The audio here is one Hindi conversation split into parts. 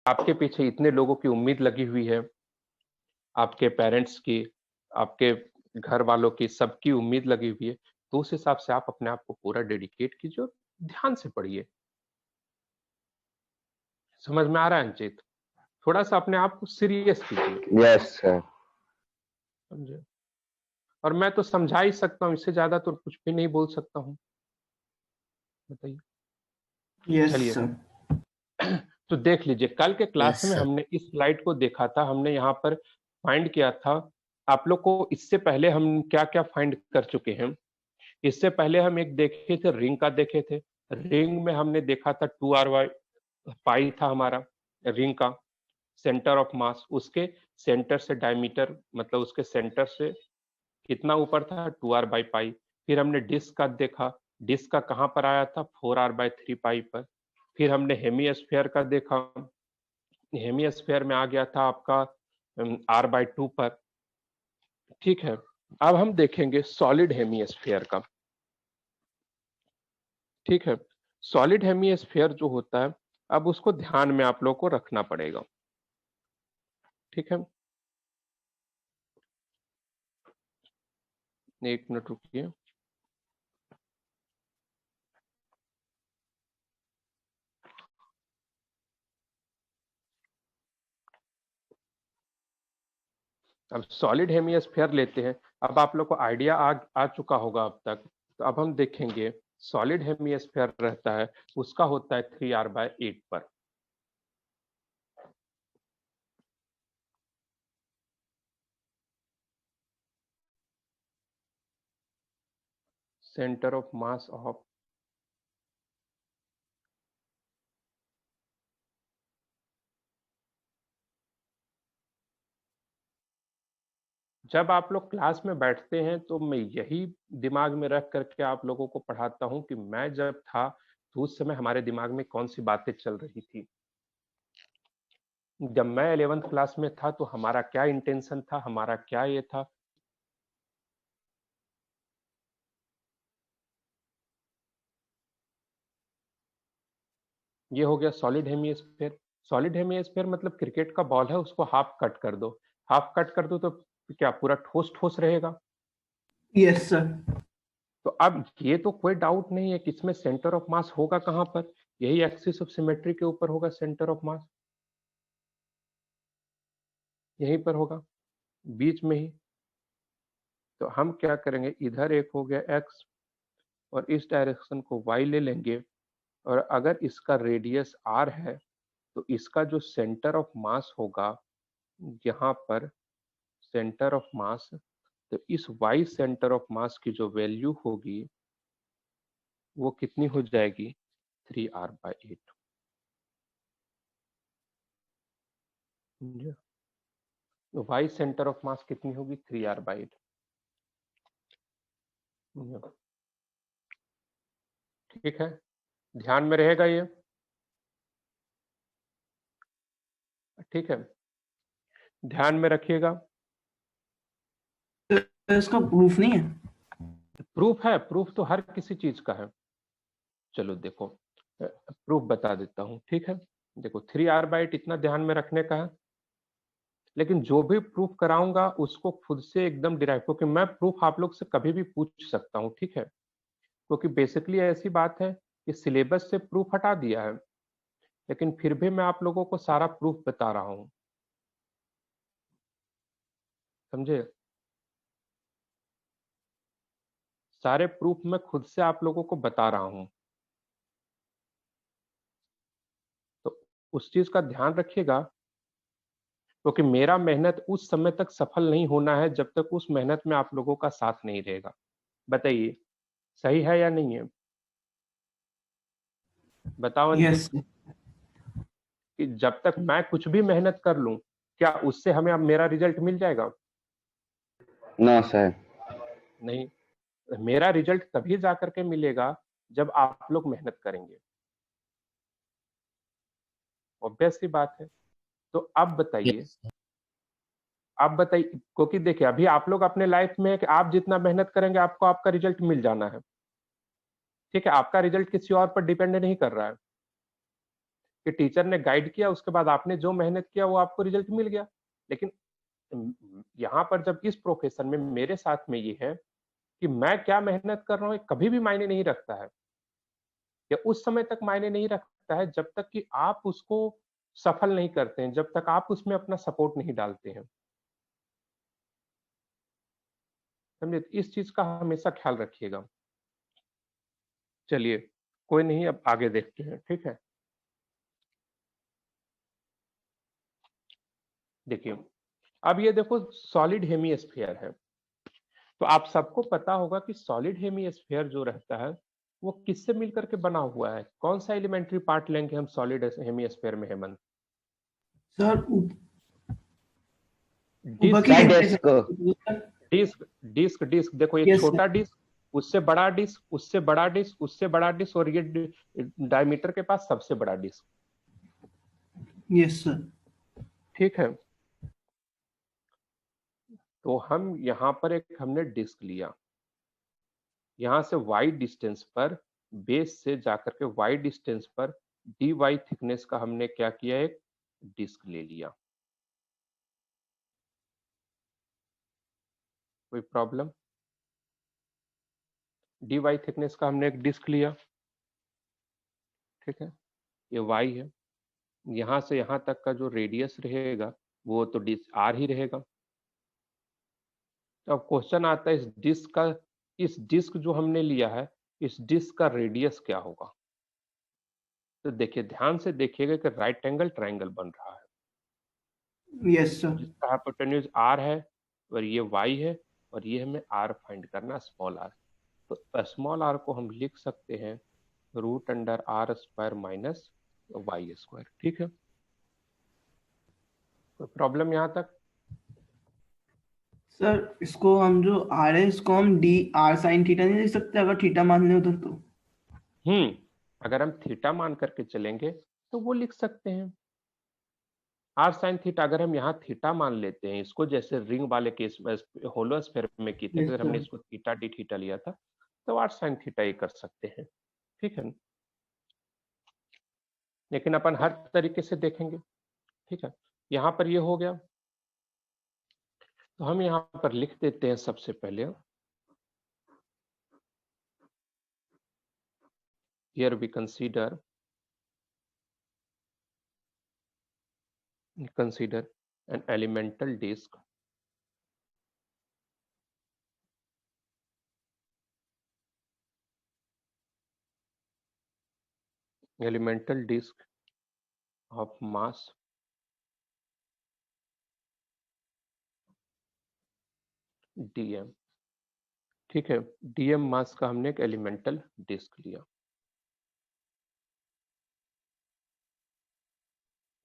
आपके पीछे इतने लोगों की उम्मीद लगी हुई है, आपके पेरेंट्स की, आपके घर वालों की, सबकी उम्मीद लगी हुई है, तो उस हिसाब से आप अपने आप को पूरा डेडिकेट कीजिए और ध्यान से पढ़िए। समझ में आ रहा है अंचित? थोड़ा सा अपने आप को सीरियस कीजिए। Yes sir. समझे? और मैं तो समझा ही सकता हूँ, इससे ज्यादा तो कुछ भी नहीं बोल सकता हूँ। बताइए। यस चलिए सर। तो देख लीजिए, कल के क्लास Yes, में sir. हमने इस स्लाइड को देखा था, हमने यहाँ पर फाइंड किया था। आप लोग को इससे पहले हम क्या क्या फाइंड कर चुके हैं। इससे पहले हम एक देखे थे, रिंग का देखे थे। रिंग में हमने देखा था 2r/, पाई था हमारा रिंग का सेंटर ऑफ मास, उसके सेंटर से डायमीटर, मतलब उसके सेंटर से कितना ऊपर था, 2r/पाई। फिर हमने डिस्क का देखा, डिस्क का कहाँ पर आया था, 4r/3 पाई पर। फिर हमने हेमीस्फीयर का देखा, हेमीस्फीयर में आ गया था आपका r/2 पर। ठीक है, अब हम देखेंगे सॉलिड हेमीस्फीयर का। ठीक है, सॉलिड हेमीस्फीयर जो होता है, अब उसको ध्यान में आप लोग को रखना पड़ेगा। ठीक है, एक मिनट रुकिए। अब सॉलिड हेमीस्फीयर लेते हैं। अब आप लोग को आइडिया आ चुका होगा अब तक। तो अब हम देखेंगे सॉलिड हेमीस्फीयर रहता है, उसका होता है 3r/8 पर। सेंटर ऑफ मास ऑफ जब आप लोग क्लास में बैठते हैं तो मैं यही दिमाग में रख करके आप लोगों को पढ़ाता हूं कि मैं जब था तो उस समय हमारे दिमाग में कौन सी बातें चल रही थी। जब मैं 11th क्लास में था तो हमारा क्या इंटेंशन था, हमारा क्या ये था। ये हो गया सॉलिड हेमीस्फीयर। सॉलिड हेमीस्फीयर मतलब क्रिकेट का बॉल है, उसको हाफ कट कर दो। हाफ कट कर दो तो क्या पूरा ठोस ठोस रहेगा? Yes sir. तो अब ये तो कोई डाउट नहीं है कि इसमें सेंटर ऑफ मास होगा कहां पर, यही एक्सिस ऑफ सिमेट्री के ऊपर होगा सेंटर ऑफ मास, यहीं पर होगा, बीच में ही। तो हम क्या करेंगे, इधर एक हो गया एक्स और इस डायरेक्शन को वाई ले लेंगे। और अगर इसका रेडियस आर है तो इसका जो सेंटर ऑफ मास होगा यहाँ पर, सेंटर ऑफ मास, तो इस वाई सेंटर ऑफ मास की जो वैल्यू होगी वो कितनी हो जाएगी, 3r/8। वाई सेंटर ऑफ मास कितनी होगी, 3r/8। ठीक है, ध्यान में रहेगा ये। ठीक है, ध्यान में रखिएगा। इसका प्रूफ नहीं है? प्रूफ है, प्रूफ तो हर किसी चीज का है। चलो देखो, प्रूफ बता देता हूँ। ठीक है, देखो 3r/8 इतना ध्यान में रखने का है। लेकिन जो भी प्रूफ कराऊंगा उसको खुद से एकदम डिराइव, क्योंकि मैं प्रूफ आप लोग से कभी भी पूछ सकता हूँ। ठीक है, क्योंकि बेसिकली ऐसी बात है कि सिलेबस से प्रूफ हटा दिया है, लेकिन फिर भी मैं आप लोगों को सारा प्रूफ बता रहा हूँ। समझे? सारे प्रूफ मैं खुद से आप लोगों को बता रहा हूँ। तो उस चीज का ध्यान रखिएगा, क्योंकि मेरा मेहनत उस समय तक सफल नहीं होना है जब तक उस मेहनत में आप लोगों का साथ नहीं रहेगा। बताइए, सही है या नहीं है? बताओ अंकित। यस। कि जब तक मैं कुछ भी मेहनत कर लूं, क्या उससे हमें अब मेरा रिजल्ट मिल जाएगा? No sir. नहीं, मेरा रिजल्ट तभी जाकर के मिलेगा जब आप लोग मेहनत करेंगे। ऑब्वियस सी बात है। तो अब बताइए, आप बताइए, क्योंकि देखिए अभी आप लोग अपने लाइफ में कि आप जितना मेहनत करेंगे आपको आपका रिजल्ट मिल जाना है। ठीक है, आपका रिजल्ट किसी और पर डिपेंड नहीं कर रहा है। कि टीचर ने गाइड किया, उसके बाद आपने जो मेहनत किया वो आपको रिजल्ट मिल गया। लेकिन यहाँ पर जब इस प्रोफेशन में मेरे साथ में ये है कि मैं क्या मेहनत कर रहा हूँ, कभी भी मायने नहीं रखता है, या उस समय तक मायने नहीं रखता है जब तक कि आप उसको सफल नहीं करते हैं, जब तक आप उसमें अपना सपोर्ट नहीं डालते हैं। समझे? इस चीज का हमेशा ख्याल रखिएगा। चलिए, कोई नहीं, अब आगे देखते हैं। ठीक है, देखिए, अब ये देखो सॉलिड हेमीस्फीयर है। तो आप सबको पता होगा कि सॉलिड हेमीस्फीयर जो रहता है वो किससे मिलकर के बना हुआ है? कौन सा एलिमेंट्री पार्ट लेंगे हम सॉलिड हेमीस्फीयर में, हेमंत? सर ऊपर डिस्क की sir side disc disc disc disc देखो, ये यस छोटा सर, डिस्क, उससे बड़ा डिस्क, उससे बड़ा डिस्क, उससे बड़ा डिस्क, और ये डायमीटर के पास सबसे बड़ा डिस्क। यस सर, ठीक है, तो हम यहाँ पर एक हमने डिस्क लिया, यहाँ से y डिस्टेंस पर, बेस से जाकर के y डिस्टेंस पर dy थिकनेस का हमने क्या किया, एक डिस्क ले लिया। कोई प्रॉब्लम? dy थिकनेस का हमने एक डिस्क लिया। ठीक है, ये y है, यहाँ से यहाँ तक का जो रेडियस रहेगा वो तो r ही रहेगा। तो अब क्वेश्चन आता है इस डिस्क जो हमने लिया है, इस डिस्क का रेडियस क्या होगा? तो देखिए, ध्यान से देखिएगा कि राइट एंगल ट्रायंगल बन रहा है, यस सर, जिसका हाइपोटेन्यूज r है और ये y है, और ये हमें r फाइंड करना, स्मॉल r। तो स्मॉल r को हम लिख सकते हैं √r² माइनस y²। ठीक है, कोई प्रॉब्लम यहाँ तक? सर इसको हम जो आर है इसको हम डी आर साइन थीटा नहीं लिख सकते अगर थीटा मान ले उधर तो? अगर हम थीटा मान करके चलेंगे तो वो लिख सकते हैं r sin थीटा। अगर हम यहाँ थीटा मान लेते हैं इसको, जैसे रिंग वाले केस में होलो स्फीयर में की थे, यस अगर हमने सर, इसको थीटा डी थीटा लिया था, तो r sin थीटा ये कर सकते हैं। ठीक है, लेकिन अपन हर तरीके से देखेंगे। ठीक है, यहाँ पर ये हो गया, तो हम यहाँ पर लिख देते हैं सबसे पहले, here we consider an elemental disk of mass dm। ठीक है, dm मास का हमने एक एलिमेंटल डिस्क लिया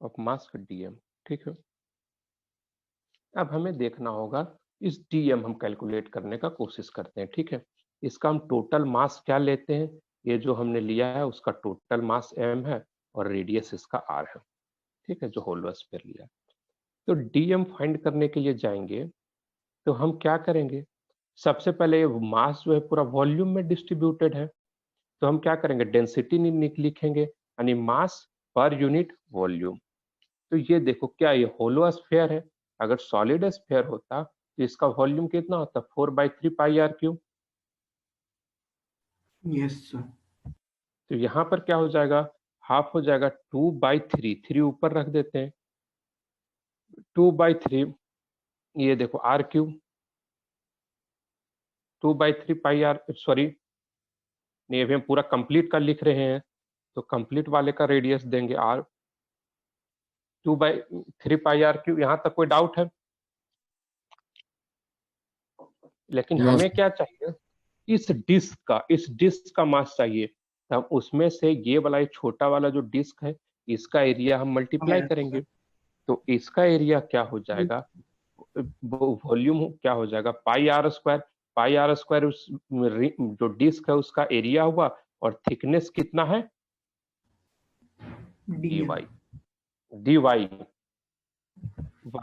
ऑफ मास dm। ठीक है, अब हमें देखना होगा इस dm हम कैलकुलेट करने का कोशिश करते हैं। ठीक है, इसका हम टोटल मास क्या लेते हैं, ये जो हमने लिया है उसका टोटल मास m है और रेडियस इसका r है। ठीक है, जो होलो स्फीयर लिया है। तो dm फाइंड करने के लिए जाएंगे तो हम क्या करेंगे, सबसे पहले मास जो है पूरा वॉल्यूम में डिस्ट्रीब्यूटेड है, तो हम क्या करेंगे, डेंसिटी लिखेंगे, यानी मास पर यूनिट वॉल्यूम। तो ये देखो, क्या ये होलो स्फीयर है? अगर सॉलिड स्फीयर होता तो इसका वॉल्यूम कितना होता, 4/3 πr³। यस सर, तो यहाँ पर क्या हो जाएगा, हाफ हो जाएगा 2/3, 3 ऊपर रख देते हैं, 2/3, ये देखो r³, 2/3 πr, सॉरी नहीं, अभी हम पूरा कंप्लीट का लिख रहे हैं, तो कंप्लीट वाले का रेडियस देंगे r, 2/3 πr³। यहाँ तक कोई डाउट है? लेकिन नो हमें क्या चाहिए, इस डिस्क का मास चाहिए, तो हम उसमें से ये वाला, ये छोटा वाला जो डिस्क है, इसका एरिया हम मल्टीप्लाई यस करेंगे। सर, तो इसका एरिया क्या हो जाएगा, वॉल्यूम क्या हो जाएगा, πr²। उस जो डिस्क है उसका एरिया हुआ, और थिकनेस कितना है, D dy, dy, y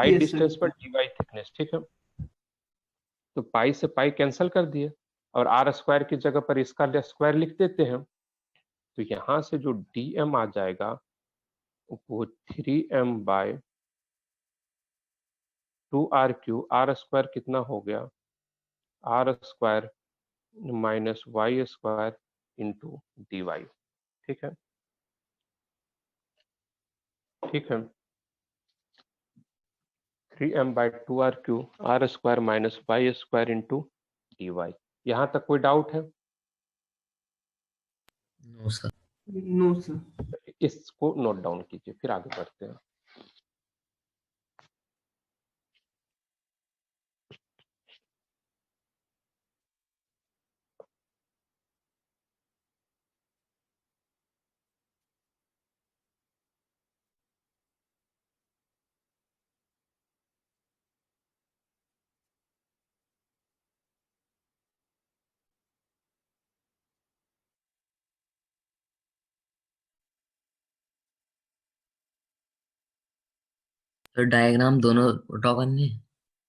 yes distance पर सर, dy थिकनेस। ठीक है, तो पाई से पाई कैंसिल कर दिए, और r² की जगह पर इसका स्क्वायर लिख देते हैं। तो यहाँ से जो dm आ जाएगा वो 3m/2r³ आर स्क्वायर कितना हो गया, r square minus y square into d y. ठीक है, ठीक है, 3m/2r³ r square minus y square into d y. यहाँ तक कोई डाउट है? No sir. No sir. इसको नोट डाउन कीजिए, फिर आगे बढ़ते हैं। तो डायग्राम दोनों ड्रॉ करने हैं?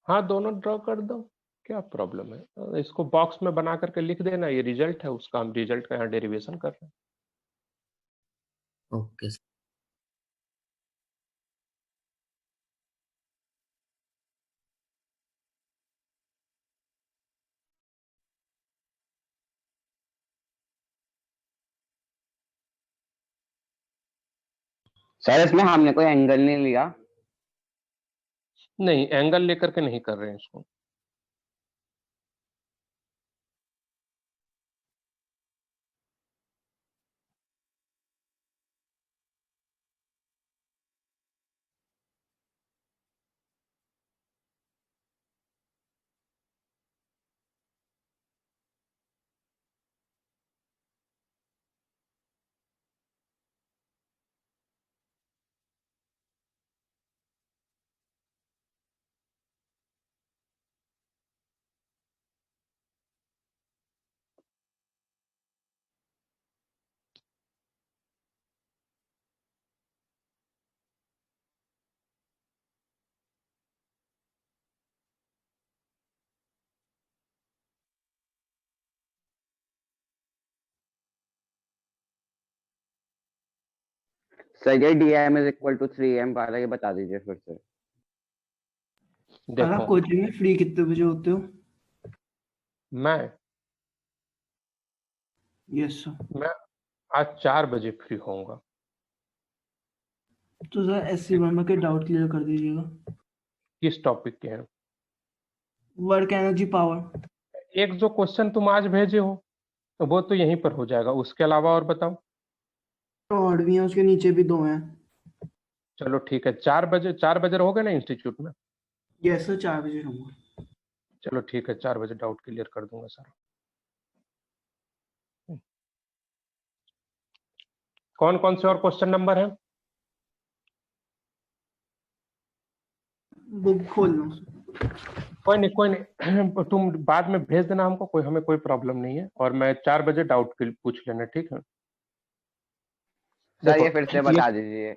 हाँ, दोनों ड्रॉ कर दो, क्या प्रॉब्लम है? इसको बॉक्स में बना करके लिख देना, ये रिजल्ट है उसका, हम रिजल्ट का यहाँ डेरिवेशन कर रहे हैं। Okay sir. सर इसमें हमने कोई एंगल नहीं लिया। नहीं, एंगल लेकर के नहीं कर रहे हैं इसको। सर ये dm is equal to 3m वाला ये बता दीजिए फिर से। अगर आप देखो, कोचिंग में फ्री कितने बजे होते हो? मैं यस सर। मैं आज 4 बजे फ्री होऊंगा। तो सर एससी वर्मा के डाउट क्लियर कर दीजिएगा। किस टॉपिक के हैं? Work energy power. एक जो क्वेश्चन तुम आज भेजे हो तो वो तो यहीं पर हो जाएगा, उसके अलावा और बताओ। और भी हैं, उसके नीचे भी 2 हैं। चलो ठीक है, 4 बजे रहोगे ना इंस्टीट्यूट में? यस सर, 4 बजे रहूंगा। चलो ठीक है, 4 बजे डाउट क्लियर कर दूंगा सर। कौन कौन से और क्वेश्चन नंबर है? बुक खोल लो सर। कोई नहीं, कोई नहीं, तुम बाद में भेज देना हमको, कोई हमें कोई प्रॉब्लम नहीं है। और मैं 4 बजे डाउट पूछ लेना, ठीक है? सर देखो ये फिर से बता दीजिए।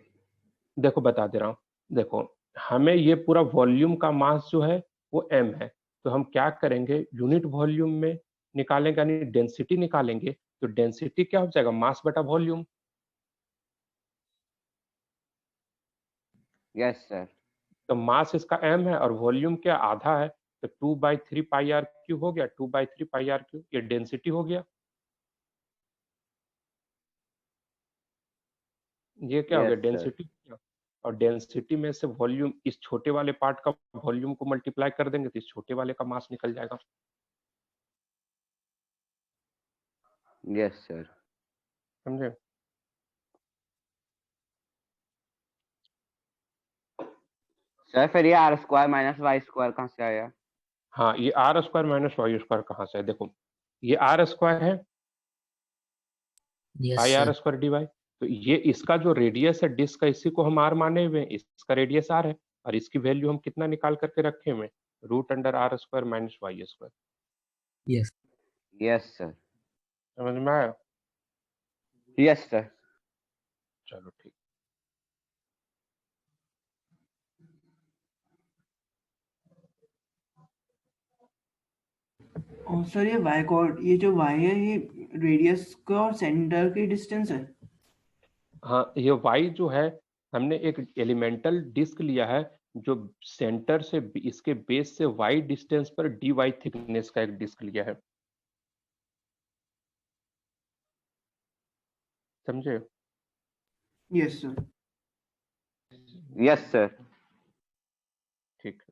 देखो बता दे रहा हूँ। देखो, हमें ये पूरा वॉल्यूम का मास जो है वो m है, तो हम क्या करेंगे, यूनिट वॉल्यूम में निकालेंगे, यानी डेंसिटी निकालेंगे। तो डेंसिटी क्या हो जाएगा, मास बटा वॉल्यूम। Yes sir. तो मास इसका m है और वॉल्यूम क्या आधा है, तो 2/3πr³ हो गया, 2/3πr³, ये डेंसिटी हो गया। ये क्या हो गया, यस सर। डेंसिटी। और डेंसिटी में से वॉल्यूम, इस छोटे वाले पार्ट का वॉल्यूम को मल्टीप्लाई कर देंगे तो इस छोटे वाले का मास निकल जाएगा। Yes sir. समझे? सर फिर ये r square minus y square कहाँ से आया? हाँ, ये r square minus y square कहाँ से है? देखो, ये आर स्क्वायर है, yes pi r sir. Square d y. तो ये इसका जो रेडियस है डिस्क का, इसी को हम आर माने हुए हैं, इसका रेडियस आर है। और इसकी वैल्यू हम कितना निकाल करके रखे हुए, √r² minus y square. Yes. Yes sir. समझ में आया? Yes sir. चलो ठीक। और सर ये वाई कॉर्ड, ये जो वाई है ये रेडियस का और सेंटर की डिस्टेंस है। हाँ, ये वाई जो है हमने एक एलिमेंटल डिस्क लिया है जो सेंटर से इसके बेस से y डिस्टेंस पर dy थिकनेस का एक डिस्क लिया है, समझे? Yes sir. Yes sir. ठीक है।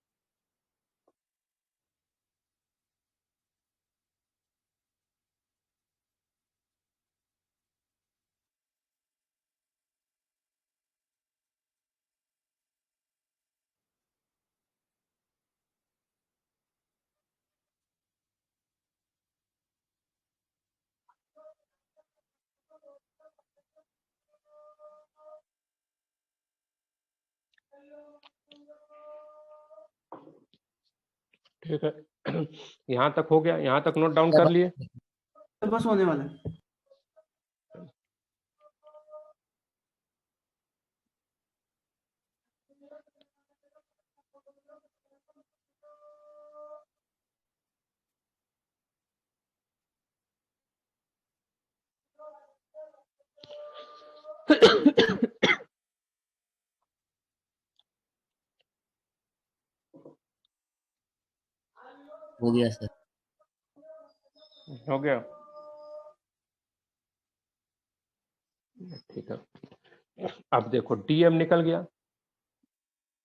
ठीक है। यहाँ तक हो गया, यहाँ तक नोट डाउन कर लिए? सर बस होने वाला है। हो गया सर। हो गया, ठीक है। अब देखो dm निकल गया।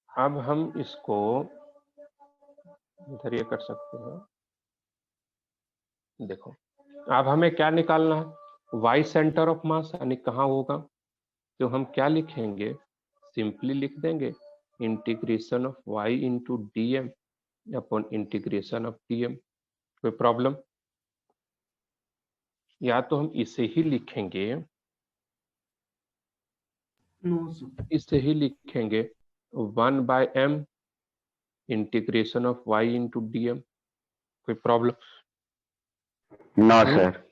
अब हम इसको इधर ये कर सकते हैं। देखो अब हमें क्या निकालना है, y सेंटर ऑफ मास यानी कहाँ होगा। तो हम क्या लिखेंगे, सिंपली लिख देंगे integration of y into d m upon integration of dm। कोई प्रॉब्लम? या तो हम इसे ही लिखेंगे, नो सर। इसे ही लिखेंगे 1/m integration of y into dm। कोई problem? No sir.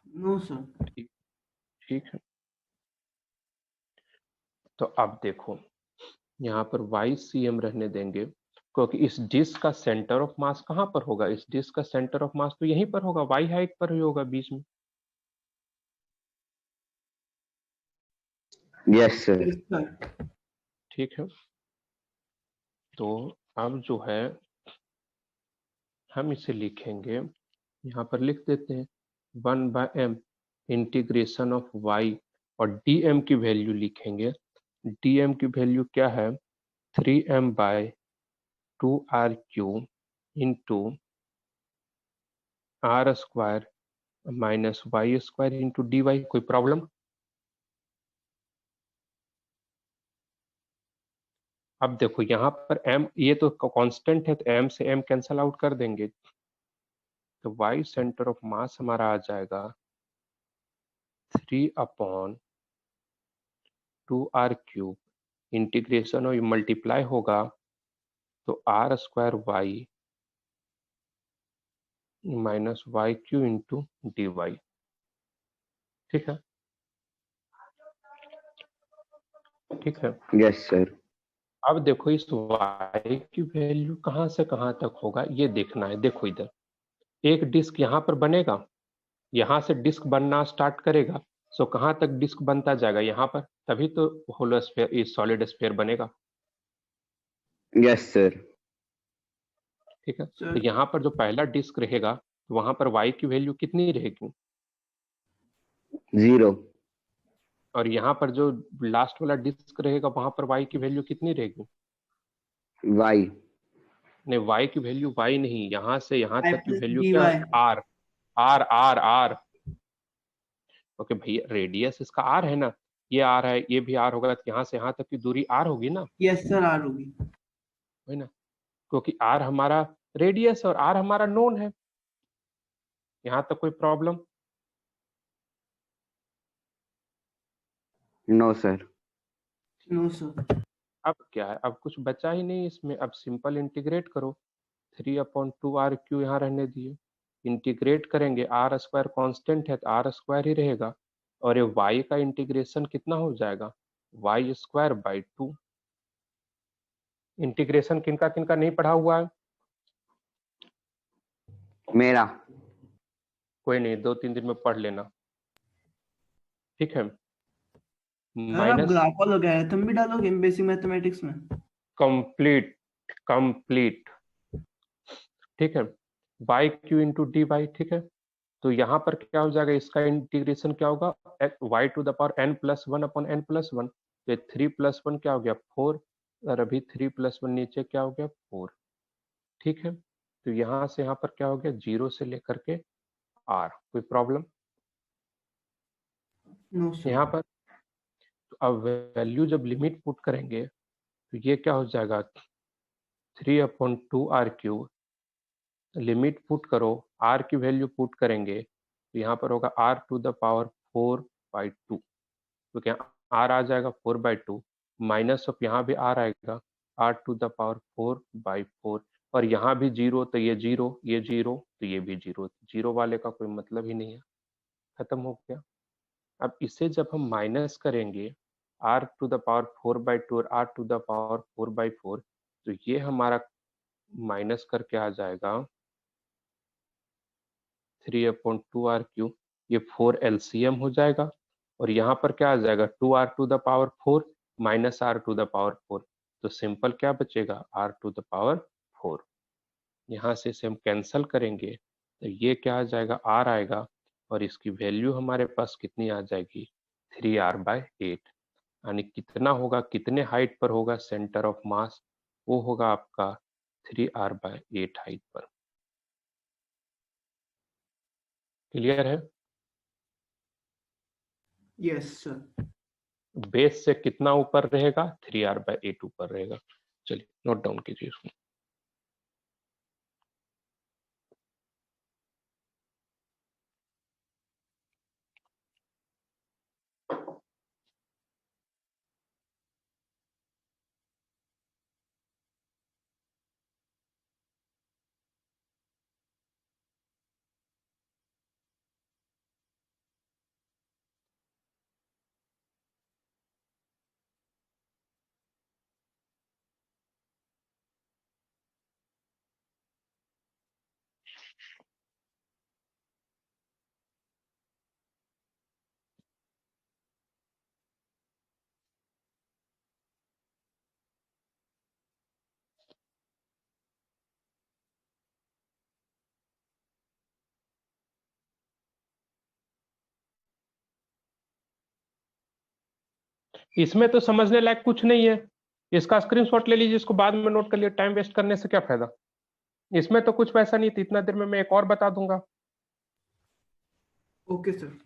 No sir. ठीक है। तो अब देखो यहाँ पर YCM रहने देंगे, क्योंकि इस डिस्क का सेंटर ऑफ मास कहाँ पर होगा, इस डिस्क का सेंटर ऑफ मास तो यहीं पर होगा, y हाइट पर ही होगा बीच में। Yes sir. Yes sir. ठीक है। तो अब जो है हम इसे लिखेंगे, यहाँ पर लिख देते हैं 1/m इंटीग्रेशन ऑफ y और dm की वैल्यू लिखेंगे। dm की वैल्यू क्या है, 3m/2r³ into r square minus y square into d y. कोई प्रॉब्लम? अब देखो यहाँ पर m ये तो कांस्टेंट है, तो m से m कैंसल आउट कर देंगे, तो y सेंटर ऑफ मास हमारा आ जाएगा 3/2r³ इंटीग्रेशन और मल्टीप्लाई होगा तो r square y minus y cube into d y. ठीक है, ठीक है। Yes sir. अब देखो इस y की वैल्यू कहाँ से कहाँ तक होगा ये देखना है। देखो इधर एक डिस्क यहाँ पर बनेगा, यहाँ से डिस्क बनना स्टार्ट करेगा, सो कहाँ तक डिस्क बनता जाएगा यहाँ पर, तभी तो होलो स्फीयर इस सॉलिड स्फीयर बनेगा। Yes sir. ठीक है, सर। तो यहाँ पर जो पहला डिस्क रहेगा वहां पर y की वैल्यू कितनी रहेगी, 0। और यहाँ पर जो लास्ट वाला डिस्क रहेगा वहां पर y की वैल्यू कितनी रहेगी। y। नहीं, y की वैल्यू y नहीं, यहाँ से यहाँ आई तक की प्लस वैल्यू डी क्या वाई। है, r। r r r। Okay भैया, रेडियस इसका r है ना, ये r है, ये भी r होगा, तो यहाँ से यहाँ तक की दूरी r होगी ना, यस सर आर होगी। है ना, क्योंकि r हमारा रेडियस और r हमारा नोन है। यहाँ तक कोई problem? No sir. No sir. अब क्या है, अब कुछ बचा ही नहीं इसमें, अब सिंपल इंटीग्रेट करो। 3/2r³ यहाँ रहने दिए, इंटीग्रेट करेंगे, आर स्क्वायर कॉन्स्टेंट है तो आर स्क्वायर ही रहेगा, और ये y का इंटीग्रेशन कितना हो जाएगा, y²/2। इंटीग्रेशन किनका किनका नहीं पढ़ा हुआ है? मेरा। कोई नहीं, 2-3 दिन में पढ़ लेना। ठीक है, अगर आप माइनस ग्राफ लॉगरिथम भी डालोगे बेसिक मैथमेटिक्स में। कंप्लीट कंप्लीट, ठीक है, by cube into d y, ठीक है। तो यहाँ पर क्या हो जाएगा, इसका इंटीग्रेशन क्या होगा, y to the power n plus one upon n plus one, तो 3 + 1 क्या हो गया 4, और अभी 3 + 1 नीचे क्या हो गया 4, ठीक है। तो यहाँ से यहाँ पर क्या हो गया 0 से लेकर के r, कोई प्रॉब्लम नो सर। यहाँ पर। तो अब वैल्यू जब लिमिट पुट करेंगे तो ये क्या हो जाएगा 3/2 r³, लिमिट पुट करो, r की वैल्यू पुट करेंगे तो यहाँ पर होगा r⁴/2, तो क्या r आ जाएगा 4/2, माइनस ऑफ यहाँ भी r आएगा r⁴/4, और यहाँ भी 0, तो ये 0, ये 0, तो ये भी 0, 0 वाले का कोई मतलब ही नहीं है, खत्म हो गया। अब इसे जब हम माइनस करेंगे r⁴/2 और r⁴/4, तो ये हमारा माइनस करके आ जाएगा 3/2 r³, ये 4 एलसीएम हो जाएगा, और यहाँ पर क्या आ जाएगा 2r⁴ माइनस r⁴, तो सिंपल क्या बचेगा r⁴। यहाँ से इसे हम कैंसल करेंगे तो ये क्या आ जाएगा r आएगा, और इसकी वैल्यू हमारे पास कितनी आ जाएगी 3r/8, यानी कितना होगा, कितने हाइट पर होगा सेंटर ऑफ मास, वो होगा आपका 3r/8 हाइट पर। क्लियर है? Yes sir. बेस से कितना ऊपर रहेगा 3r/8 ऊपर रहेगा। चलिए नोट डाउन कीजिए इसको। इसमें तो समझने लायक कुछ नहीं है, इसका स्क्रीनशॉट ले लीजिए, इसको बाद में नोट कर लिए, टाइम वेस्ट करने से क्या फायदा। इसमें तो कुछ पैसा नहीं था, इतना देर में मैं एक और बता दूंगा। Okay sir.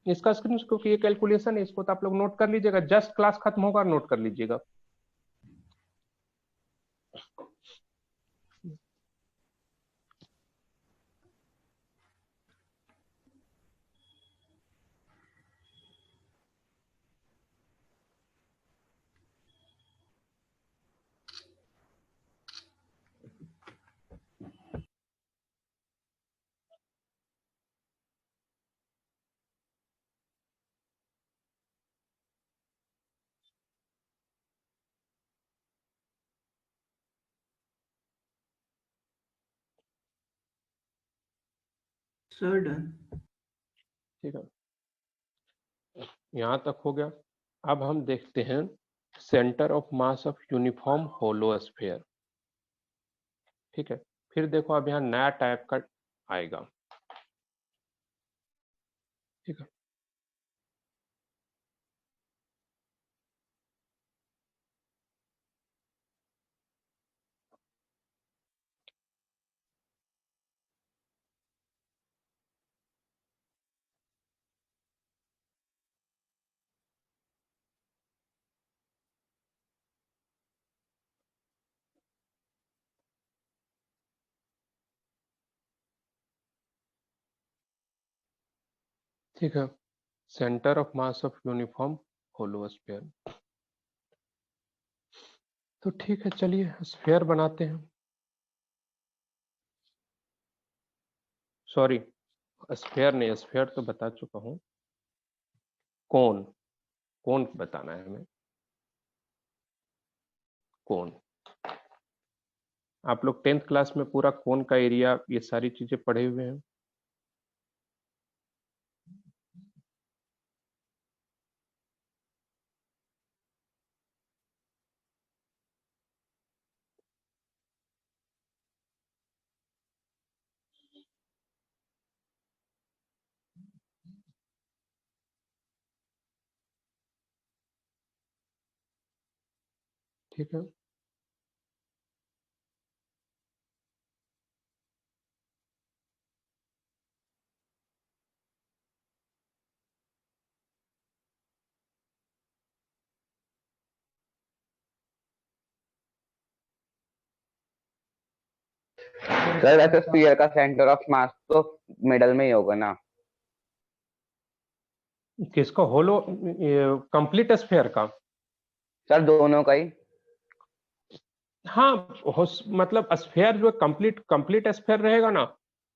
इसका स्क्रीन, क्योंकि ये कैलकुलेशन है, इसको तो आप लोग नोट कर लीजिएगा, जस्ट क्लास खत्म होगा नोट कर लीजिएगा। Sir done. ठीक है, यहाँ तक हो गया। अब हम देखते हैं centre of mass of uniform hollow sphere. ठीक है, फिर देखो अब यहाँ नया टाइप का आएगा। ठीक है, ठीक है, centre of mass of uniform hollow sphere. तो ठीक है, चलिए स्फीयर बनाते हैं। सॉरी, स्फीयर नहीं, स्फीयर तो बता चुका हूँ, कोन, कोन बताना है हमें, कोन। आप लोग 10th क्लास में पूरा कोन का एरिया ये सारी चीजें पढ़े हुए हैं। ठीक है। सर वैसे स्फीयर का सेंटर ऑफ मास तो मिडल में ही होगा ना? किसका? होलो कंप्लीट स्फीयर का? सर दोनों का ही। हाँ, मतलब स्फीयर जो कंप्लीट कंप्लीट स्फीयर रहेगा ना,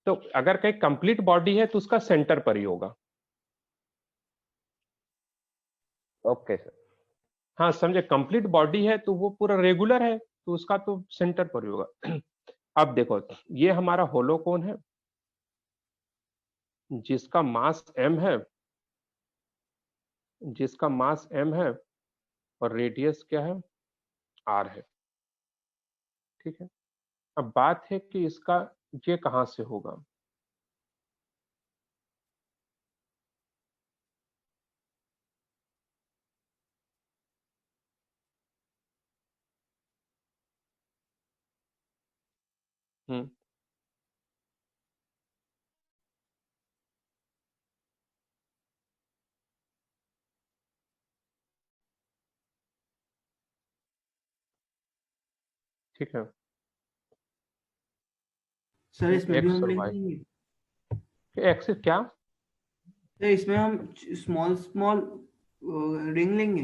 तो अगर कहीं कंप्लीट बॉडी है तो उसका सेंटर पर ही होगा। Okay sir. हाँ समझे, कंप्लीट बॉडी है तो वो पूरा रेगुलर है तो उसका तो सेंटर पर ही होगा। अब देखो, ये हमारा होलो कौन है जिसका मास m है, जिसका मास m है और रेडियस क्या है, r है। ठीक है। अब बात है कि इसका ये कहां से होगा। हम्म। ठीक है। सर इसमें भी एक्स हम और लिख वाई। लेंगे। एक्स क्या? सर इसमें हम स्मॉल स्मॉल रिंग लेंगे।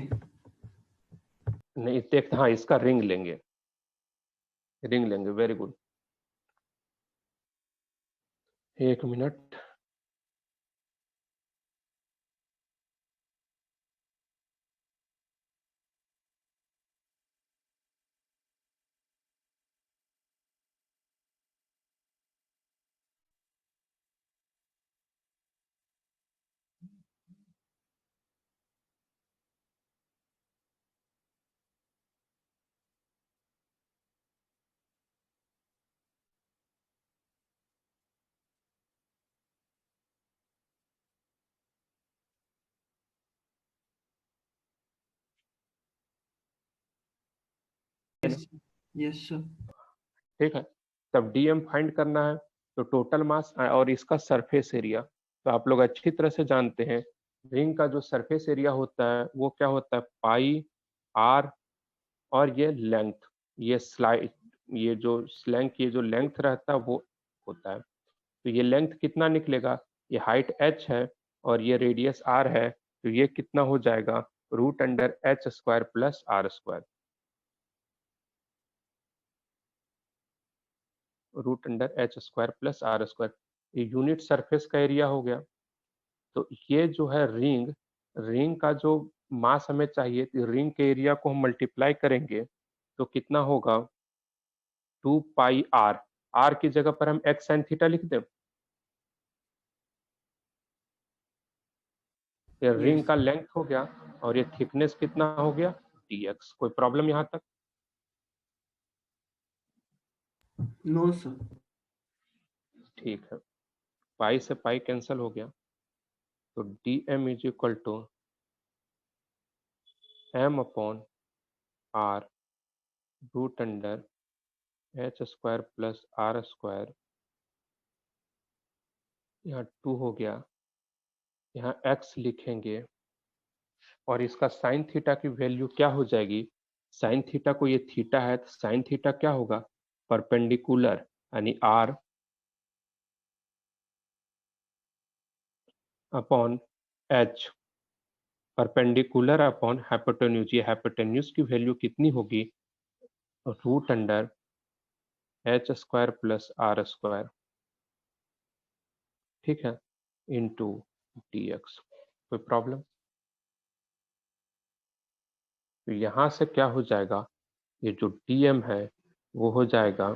नहीं देखते, हाँ इसका रिंग लेंगे, रिंग लेंगे, वेरी गुड। एक मिनट। यस। Yes sir. ठीक है। तब डीएम फाइंड करना है, तो टोटल मास और इसका सरफेस एरिया। तो आप लोग अच्छी तरह से जानते हैं, रिंग का जो सरफेस एरिया होता है वो क्या होता है, पाई आर, और ये लेंथ, ये स्लाइड, ये जो स्लैंग, ये जो लेंथ रहता है वो होता है। तो ये लेंथ कितना निकलेगा, ये हाइट h है और ये रेडियस r है, तो ये कितना हो जाएगा, root under H square plus are square, root under H square plus are square. ये यूनिट सरफेस का एरिया हो गया। तो ये जो है रिंग, रिंग का जो मास हमें चाहिए, तो रिंग के एरिया को हम मल्टीप्लाई करेंगे तो कितना होगा, 2 पाई आर की जगह पर हम एक्स साइन थीटा लिख दें। ये रिंग यस। का लेंथ हो गया और ये थिकनेस कितना हो गया, dx। कोई प्रॉब्लम यहाँ तक? No sir. ठीक है। पाई से पाई कैंसिल हो गया, तो dm is equal to m upon r root under H square plus are square, यहाँ 2 हो गया, यहाँ x लिखेंगे और इसका साइन थीटा की वैल्यू क्या हो जाएगी, साइन थीटा को, ये थीटा है तो साइन थीटा क्या होगा, परपेंडिकुलर यानी r upon h, perpendicular upon hypotenuse. ये हाइपोटेन्यूज की वैल्यू कितनी होगी, root under H square plus are square, ठीक है, इनटू dx। कोई प्रॉब्लम? तो यहां से क्या हो जाएगा, ये जो dm है वो हो जाएगा,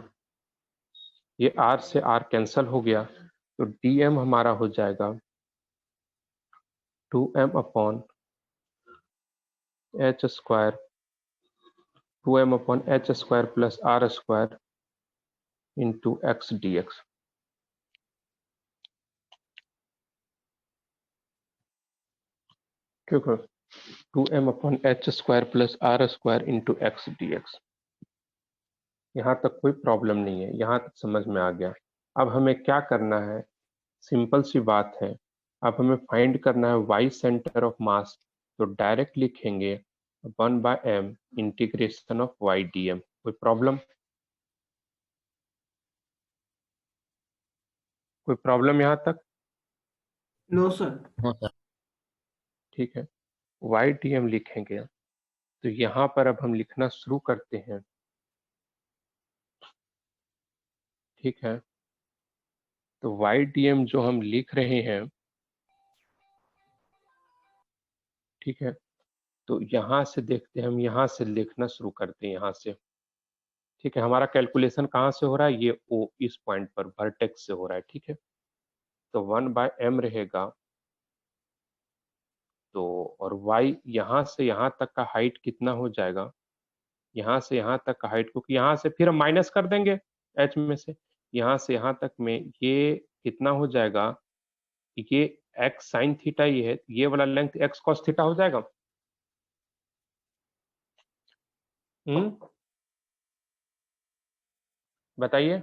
ये r से r कैंसल हो गया, तो dm हमारा हो जाएगा 2m upon h square, 2m upon h square plus are square into x d x. ठीक है। 2m/h² plus r² into x d x. यहाँ तक कोई प्रॉब्लम नहीं है, यहाँ तक समझ में आ गया। अब हमें क्या करना है, सिंपल सी बात है। अब हमें फाइंड करना है वाई सेंटर ऑफ मास, तो डायरेक्ट लिखेंगे 1/m integration of y d m. कोई प्रॉब्लम? कोई प्रॉब्लम यहाँ तक? No sir. हाँ सर। ठीक है, वाई डी एम लिखेंगे तो यहाँ पर अब हम लिखना शुरू करते हैं। ठीक है, तो वाई डी एम जो हम लिख रहे हैं, ठीक है, तो यहाँ से देखते हैं, हम यहाँ से लिखना शुरू करते हैं यहाँ से। ठीक है, हमारा कैलकुलेशन कहाँ से हो रहा है, ये ओ इस पॉइंट पर वर्टेक्स से हो रहा है। ठीक है, तो 1/m रहेगा, तो और y यहाँ से यहाँ तक का हाइट कितना हो जाएगा, यहाँ से यहाँ तक का हाइट, क्योंकि यहाँ से फिर हम माइनस कर देंगे h में से, यहाँ से यहाँ तक में ये कितना हो जाएगा, ये x साइन थीटा ये है, ये वाला लेंथ x कॉस थीटा हो जाएगा। बताइए,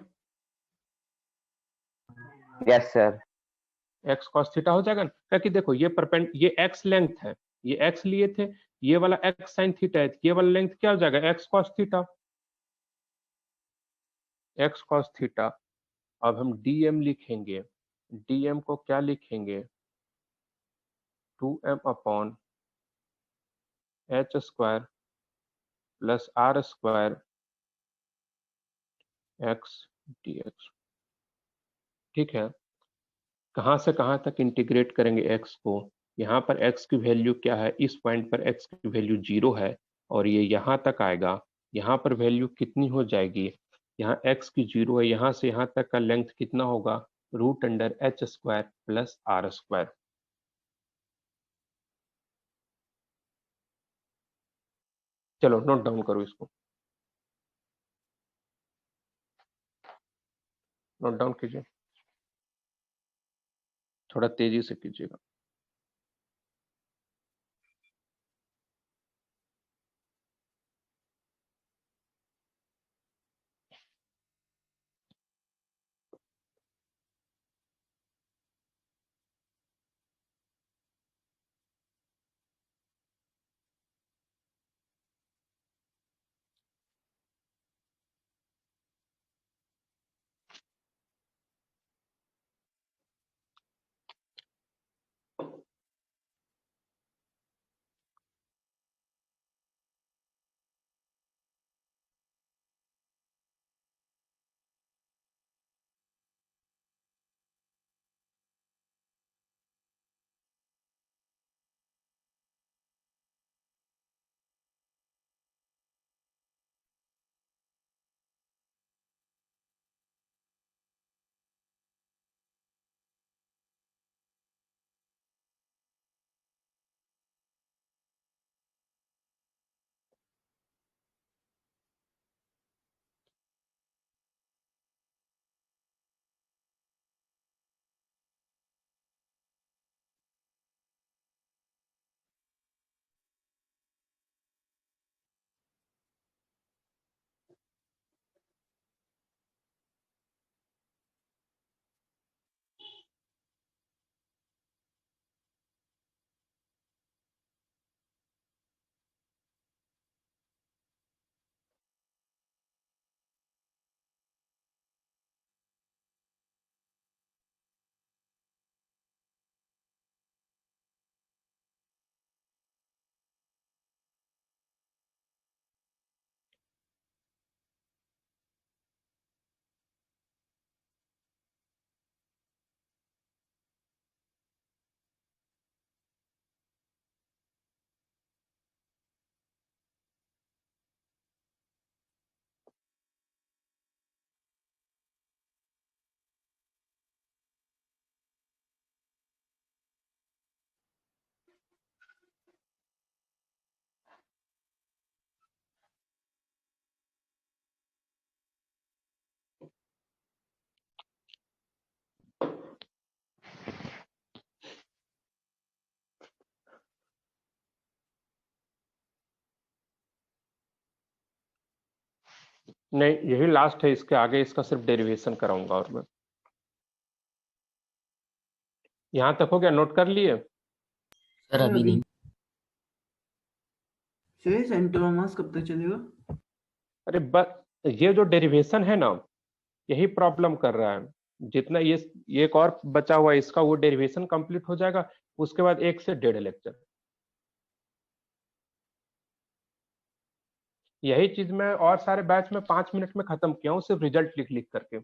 yes sir. x cos theta हो जाएगा ना, क्योंकि देखो ये ये x लेंथ है, ये x लिए थे, ये वाला x साइन थीटा है, ये वाला लेंथ क्या हो जाएगा, x cos theta, x cos theta. अब हम dm लिखेंगे, dm को क्या लिखेंगे, 2m/h² plus r² x dx। ठीक है, कहाँ से कहाँ तक इंटीग्रेट करेंगे x को, यहाँ पर x की वैल्यू क्या है, इस पॉइंट पर x की वैल्यू 0 है, और ये यहाँ तक आएगा, यहाँ पर वैल्यू कितनी हो जाएगी, यहाँ x की 0 है, यहाँ से यहाँ तक का लेंथ कितना होगा, √h² प्लस r²। चलो नोट डाउन करो इसको, नोट डाउन कीजिए, थोड़ा तेजी से कीजिएगा। नहीं, यही लास्ट है, इसके आगे इसका सिर्फ डेरिवेशन कराऊंगा और मैं। यहाँ तक हो गया, नोट कर लिए? सर अभी नहीं। सर सेंटर ऑफ मास कब तक चलेगा? अरे बस ये जो डेरिवेशन है ना, यही प्रॉब्लम कर रहा है। जितना ये एक और बचा हुआ है इसका, वो डेरिवेशन कंप्लीट हो जाएगा, उसके बाद 1 से 1.5 लेक्चर। यही चीज मैं और सारे बैच में 5 मिनट में खत्म किया हूँ, सिर्फ रिजल्ट लिख लिख करके,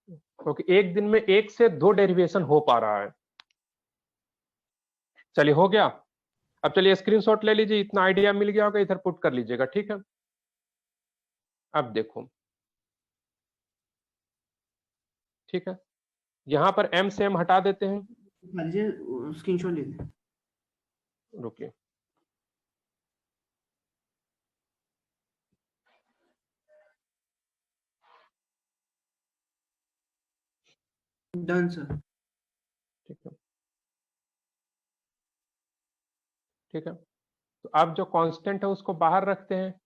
क्योंकि एक दिन में 1 से 2 डेरिवेशन हो पा रहा है। चलिए हो गया। अब चलिए स्क्रीनशॉट ले लीजिए, इतना आइडिया मिल गया होगा, इधर पुट कर लीजिएगा, ठीक है। अब देखो, ठीक है, यहां पर m से m हटा देते हैं। लीजिए, स्क्रीनशॉट ले लें। रुकिए, डन सर। ठीक है, ठीक है। तो अब जो कांस्टेंट है उसको बाहर रखते हैं।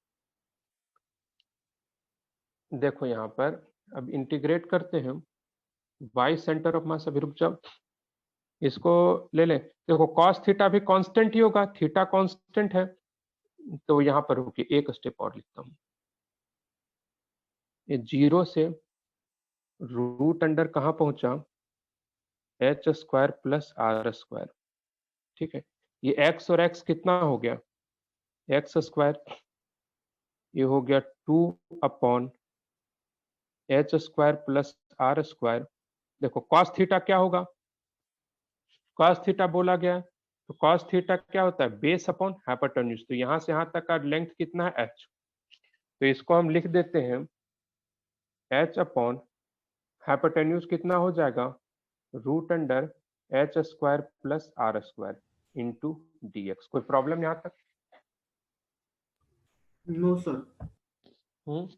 देखो यहाँ पर अब इंटीग्रेट करते हैं, y सेंटर ऑफ मास। अभी रुक जाओ, इसको ले लें। देखो cos थीटा भी कांस्टेंट ही होगा, थीटा कांस्टेंट है, तो यहाँ पर रुकिए एक स्टेप और लिखता हूँ। ये 0 से रूट अंडर कहाँ पहुंचा, h square plus are square, ठीक है। ये x और x कितना हो गया, एक्स स्क्वायर, ये हो गया 2 upon h square plus are square. देखो कॉस थीटा क्या होगा, कॉस थीटा बोला गया है, तो कॉस थीटा क्या होता है, बेस अपॉन हाइपोटेन्यूज। तो यहाँ से यहाँ तक का लेंथ कितना है, h, तो इसको हम लिख देते हैं h अपॉन हाइपोटेन्यूज कितना हो जाएगा, root under H square plus are square into D X. कोई प्रॉब्लम यहाँ तक? No sir. हम्म।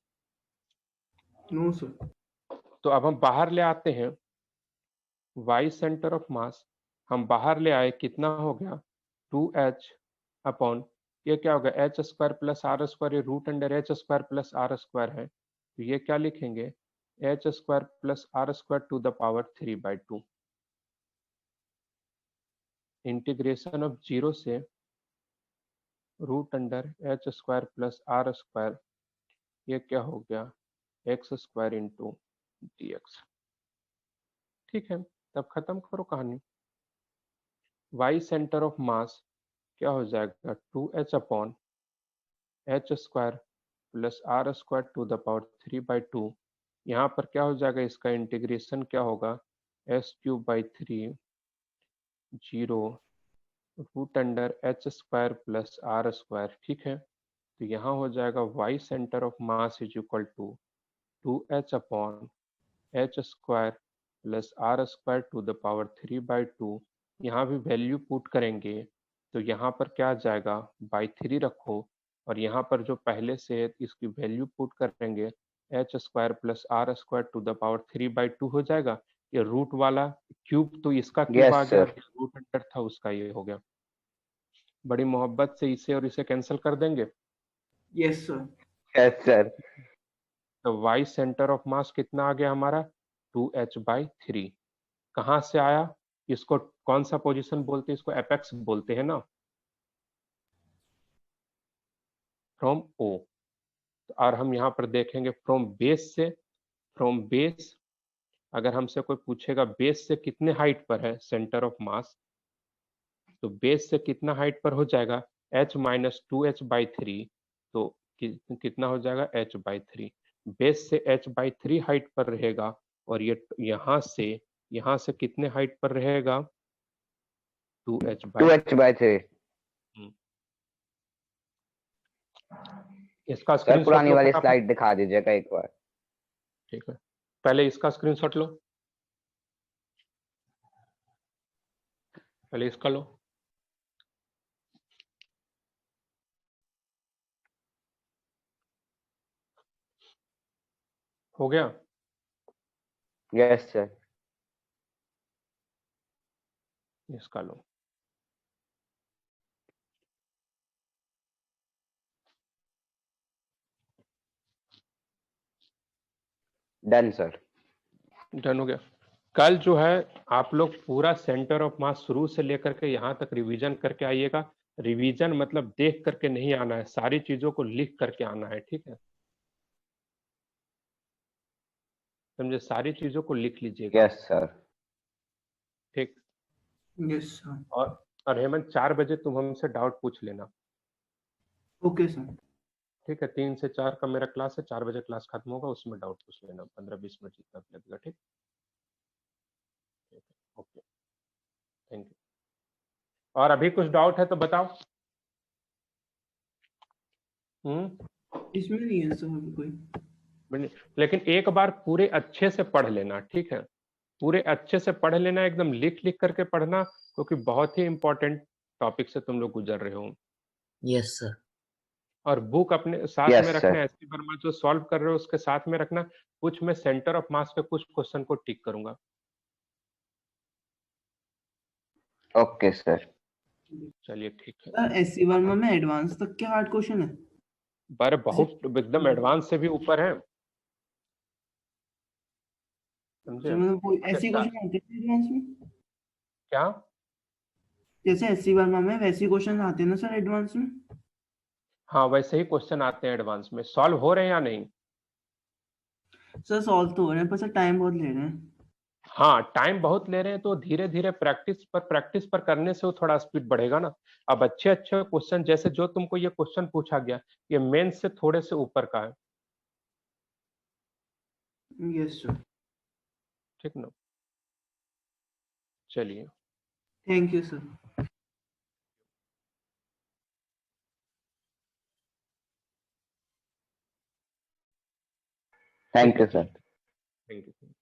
No sir. तो अब हम बाहर ले आते हैं y सेंटर ऑफ मास, हम बाहर ले आए, कितना हो गया 2h अपॉन, ये क्या होगा H square plus are square, ये root under H square plus are square है, तो ये क्या लिखेंगे, H square plus are square to the power 3/2, integration of 0 से root under H square plus are square, ये क्या हो गया X square into D x. ठीक है, तब खत्म करो कहानी। y सेंटर ऑफ मास क्या हो जाएगा 2h upon h square plus are square to the power 3/2। यहाँ पर क्या हो जाएगा, इसका इंटीग्रेशन क्या होगा, s³/3 0 root under H square plus are square, ठीक है। तो यहाँ हो जाएगा y centre of mass is equal to 2h upon h square plus are square to the power 3/2। यहाँ भी वैल्यू पुट करेंगे, तो यहाँ पर क्या आ जाएगा, बाई 3 रखो, और यहाँ पर जो पहले से है इसकी वैल्यू पुट करेंगे, h square plus are square to the power 3/2 हो जाएगा। ये रूट वाला क्यूब तो इसका क्यूब आ यस गया, सर। रूट अंडर था उसका ये हो गया। बड़ी मोहब्बत से इसे और इसे कैंसिल कर देंगे। Yes sir. Yes sir. तो y सेंटर ऑफ मास कितना आ गया हमारा 2h/3। कहाँ से आया, इसको कौन सा पोजीशन बोलते हैं, इसको एपेक्स बोलते हैं ना, फ्रॉम ओ। और हम यहाँ पर देखेंगे फ्रॉम बेस से, फ्रॉम बेस अगर हमसे कोई पूछेगा बेस से कितने हाइट पर है सेंटर ऑफ मास, तो बेस से कितना हाइट पर हो जाएगा h-2h/3, तो कितना हो जाएगा h/3। बेस से h/3 हाइट पर रहेगा, और ये यहाँ से कितने हाइट पर रहेगा 2h/3। 2h/3। इसका सर स्क्रीनशॉट पुरानी लो वाली फटाफट। स्लाइड दिखा दीजिएगा एक बार। ठीक है, पहले इसका स्क्रीनशॉट लो, पहले इसका लो। हो गया? Yes sir. इसका लो। Done sir. डन हो गया। कल जो है आप लोग पूरा सेंटर ऑफ मास शुरू से लेकर के यहाँ तक रिवीजन करके आइएगा। रिवीजन मतलब देख करके नहीं आना है, सारी चीजों को लिख करके आना है, ठीक है? समझे? सारी चीजों को लिख लीजिएगा, यस सर। ठीक? Yes sir. और हेमंत 4 बजे तुम हमसे डाउट पूछ लेना, ओके सर। ठीक है? 3 से 4 का मेरा क्लास है, 4 बजे क्लास खत्म होगा, उसमें डाउट पूछ लेना, 15-20 मिनट जितना भी लगेगा, ठीक? Okay, thank you. और अभी कुछ डाउट है तो बताओ। इसमें नहीं है सर अभी कोई। लेकिन एक बार पूरे अच्छे से पढ़ लेना, ठीक है? पूरे अच्छे से पढ़ लेना, एकदम लिख लिख करके पढ़ना, क्योंकि बहुत ही इंपॉर्टेंट टॉपिक से तुम लोग गुजर रहे हो। Yes sir. और बुक अपने साथ यस में सर। रखना, एसपी वर्मा जो सॉल्व कर रहे हो उसके साथ में रखना। कुछ मैं सेंटर ऑफ मास पे कुछ क्वेश्चन को टिक करूंगा। Okay sir. चलिए ठीक है। सर एससी वर्मा में एडवांस तक क्या हार्ड क्वेश्चन है? पर बहुत एकदम एडवांस से भी ऊपर है, समझे? मतलब कोई ऐसी अच्छा, क्वेश्चन आते हैं एडवांस में? क्या? जैसे एससी वर्मा में वैसे क्वेश्चन आते हैं ना सर एडवांस में? हाँ, वैसे ही क्वेश्चन आते हैं एडवांस में। सॉल्व हो रहे हैं या नहीं? सर सॉल्व तो हो रहे हैं पर सर टाइम बहुत ले रहे हैं। हाँ, टाइम बहुत ले रहे हैं तो धीरे धीरे प्रैक्टिस पर करने से वो थोड़ा स्पीड बढ़ेगा ना। अब अच्छे अच्छे क्वेश्चन, जैसे जो तुमको ये क्वेश्चन पूछा गया, ये मेंस से थोड़े से ऊपर का है, यस सर। ठीक ना? चलिए। Thank you sir. Thank you sir. Thank you.